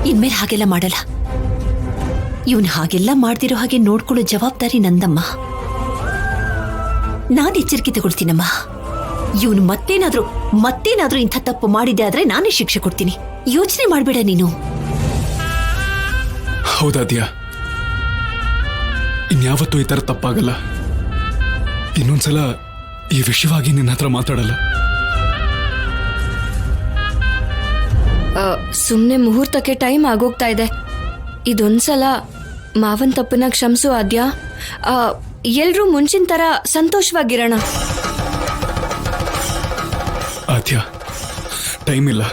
ಇನ್ಮೇಲೆ ಹಾಗೆಲ್ಲ ಮಾಡಲ್ಲ. ಇವನ್ ಹಾಗೆಲ್ಲ ಮಾಡ್ದಿರೋ ಹಾಗೆ ನೋಡ್ಕೊಳ್ಳೋ ಜವಾಬ್ದಾರಿ ನಂದಮ್ಮ. ನಾನು ಎಚ್ಚರಿಕೆ ತಗೊಳ್ತೀನಮ್ಮ. ಇವನು ಮತ್ತೇನಾದ್ರೂ ಇಂಥ ತಪ್ಪು ಮಾಡಿದೆ ಆದ್ರೆ ನಾನೇ ಶಿಕ್ಷೆ ಕೊಡ್ತೀನಿ. ಯೋಚನೆ ಮಾಡ್ಬೇಡ ನೀನು. ಹೌದಾದ್ಯಾ, ಇನ್ಯಾವತ್ತೂ ಈ ತರ ತಪ್ಪಾಗಲ್ಲ. ಇನ್ನೊಂದ್ಸಲ ಈ ವಿಷಯವಾಗಿ ನಿನ್ನ ಹತ್ರ ಮಾತಾಡಲ್ಲ. ಸುಮ್ನೆ ಮುಹೂರ್ತಕ್ಕೆ ಟೈಮ್ ಆಗೋಗ್ತಾ ಇದೆ. ಇದೊಂದ್ಸಲ ಮಾವನ್ ತಪ್ಪನ್ನ ಕ್ಷಮಿಸು ಆದ್ಯಾ. ಎಲ್ರೂ ಮುಂಚಿನ ತರ ಸಂತೋಷವಾಗಿರೋಣ. ಆದ್ಯಾ, ಟೈಮ್ ಇಲ್ಲ.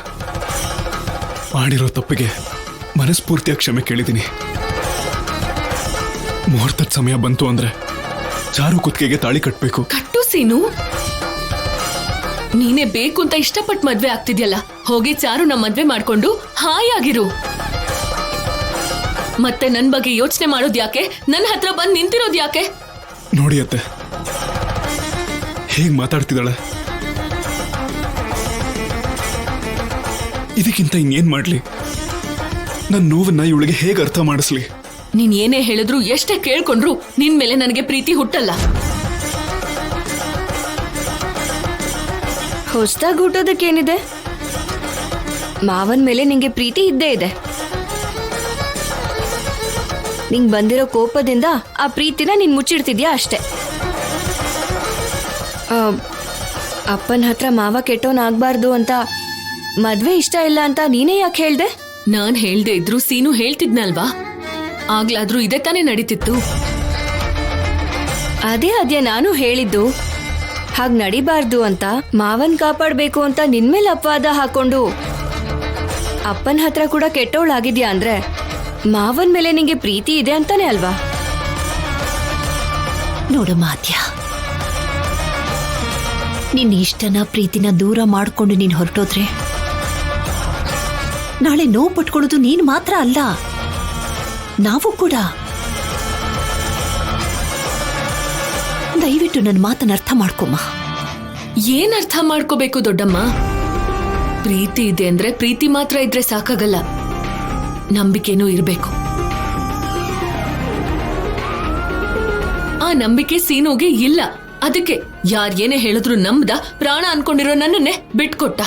ಮಾಡಿರೋ ತಪ್ಪಿಗೆ ಮನಸ್ಫೂರ್ತಿಯಾಗಿ ಕ್ಷಮೆ ಕೇಳಿದ್ದೀನಿ. ಮುಹೂರ್ತದ ಸಮಯ ಬಂತು ಅಂದ್ರೆ ಚಾರು ಕುತ್ತಿಗೆಗೆ ತಾಳಿ ಕಟ್ಟಬೇಕು. ಕಟ್ಟು ಸೀನು. ನೀನೇ ಬೇಕು ಅಂತ ಇಷ್ಟಪಟ್ಟು ಮದ್ವೆ ಆಗ್ತಿದ್ಯಲ್ಲ, ಹೋಗಿ ಚಾರು ನಮ್ಮ ಮದ್ವೆ ಮಾಡ್ಕೊಂಡು ಹಾಯಾಗಿರು. ಮತ್ತೆ ನನ್ ಬಗ್ಗೆ ಯೋಚನೆ ಮಾಡೋದ್ ಯಾಕೆ? ನನ್ನ ಹತ್ರ ಬಂದು ನಿಂತಿರೋದ್ ಯಾಕೆ? ನೋಡಿ ಅತ್ತೆ, ಹೇಗ್ ಮಾತಾಡ್ತಿದ್ದಾಳೆ. ಇದಕ್ಕಿಂತ ಇನ್ನೇನ್ ಮಾಡ್ಲಿ? ನನ್ನ ನೋವನ್ನ ಇವಳಿಗೆ ಹೇಗೆ ಅರ್ಥ ಮಾಡಿಸ್ಲಿ? ನೀನ್ ಏನೇ ಹೇಳಿದ್ರು, ಎಷ್ಟೇ ಕೇಳ್ಕೊಂಡ್ರು ನಿನ್ ಮೇಲೆ ನನಗೆ ಪ್ರೀತಿ ಹುಟ್ಟಲ್ಲ. ಹೊಸದಾಗಿ ಹುಟ್ಟೋದಕ್ಕೇನಿದೆ? ಮಾವನ್ ಮೇಲೆ ನಿಂಗೆ ಪ್ರೀತಿ ಇದ್ದೇ ಇದೆ. ನಿಂಗ್ ಬಂದಿರೋ ಕೋಪದಿಂದ ಆ ಪ್ರೀತಿನ ನೀನ್ ಮುಚ್ಚಿಡ್ತಿದ್ಯಾ ಅಷ್ಟೆ. ಅಪ್ಪನ ಹತ್ರ ಮಾವ ಕೆಟ್ಟೋನಾಗ್ಬಾರ್ದು ಅಂತ, ಮದ್ವೆ ಇಷ್ಟ ಇಲ್ಲ ಅಂತ ನೀನೇ ಯಾಕೆ ಹೇಳ್ದೆ? ನಾನ್ ಹೇಳ್ದೆ ಇದ್ರು ಸೀನು ಹೇಳ್ತಿದ್ನಲ್ವಾ, ಆಗ್ಲಾದ್ರೂ ಇದೇ ತಾನೇ ನಡೀತಿತ್ತು. ಅದೇ ನಾನು ಹೇಳಿದ್ದು. ಹಾಗ್ ನಡಿಬಾರ್ದು ಅಂತ, ಮಾವನ್ ಕಾಪಾಡ್ಬೇಕು ಅಂತ ನಿನ್ಮೇಲೆ ಅಪವಾದ ಹಾಕೊಂಡು ಅಪ್ಪನ ಹತ್ರ ಕೂಡ ಕೆಟ್ಟವಳಾಗಿದ್ಯಾ ಅಂದ್ರೆ ಮಾವನ್ ಮೇಲೆ ನಿಂಗೆ ಪ್ರೀತಿ ಇದೆ ಅಂತಾನೆ ಅಲ್ವಾ? ನೋಡಮ್ಮ ಆದ್ಯ, ನಿನ್ನ ಇಷ್ಟನ ಪ್ರೀತಿನ ದೂರ ಮಾಡ್ಕೊಂಡು ನೀನ್ ಹೊರಟೋದ್ರೆ ನಾಳೆ ನೋವು ಪಟ್ಕೊಳ್ಳೋದು ನೀನ್ ಮಾತ್ರ ಅಲ್ಲ, ನಾವು ಕೂಡ. ದಯವಿಟ್ಟು ನನ್ನ ಮಾತನ್ನ ಅರ್ಥ ಮಾಡ್ಕೊಮ್ಮ. ಏನ್ ಅರ್ಥ ಮಾಡ್ಕೋಬೇಕು ದೊಡ್ಡಮ್ಮ? ಪ್ರೀತಿ ಇದೆ ಅಂದ್ರೆ ಪ್ರೀತಿ ಮಾತ್ರ ಇದ್ರೆ ಸಾಕಾಗಲ್ಲ, ನಂಬಿಕೆನೂ ಇರ್ಬೇಕು. ಆ ನಂಬಿಕೆ ಸೀನುಗೆ ಇಲ್ಲ. ಅದಕ್ಕೆ ಯಾರ್ ಏನೇ ಹೇಳಿದ್ರು ನಂಬ್ದ, ಪ್ರಾಣ ಅನ್ಕೊಂಡಿರೋ ನನ್ನನ್ನೇ ಬಿಟ್ಕೊಟ್ಟ.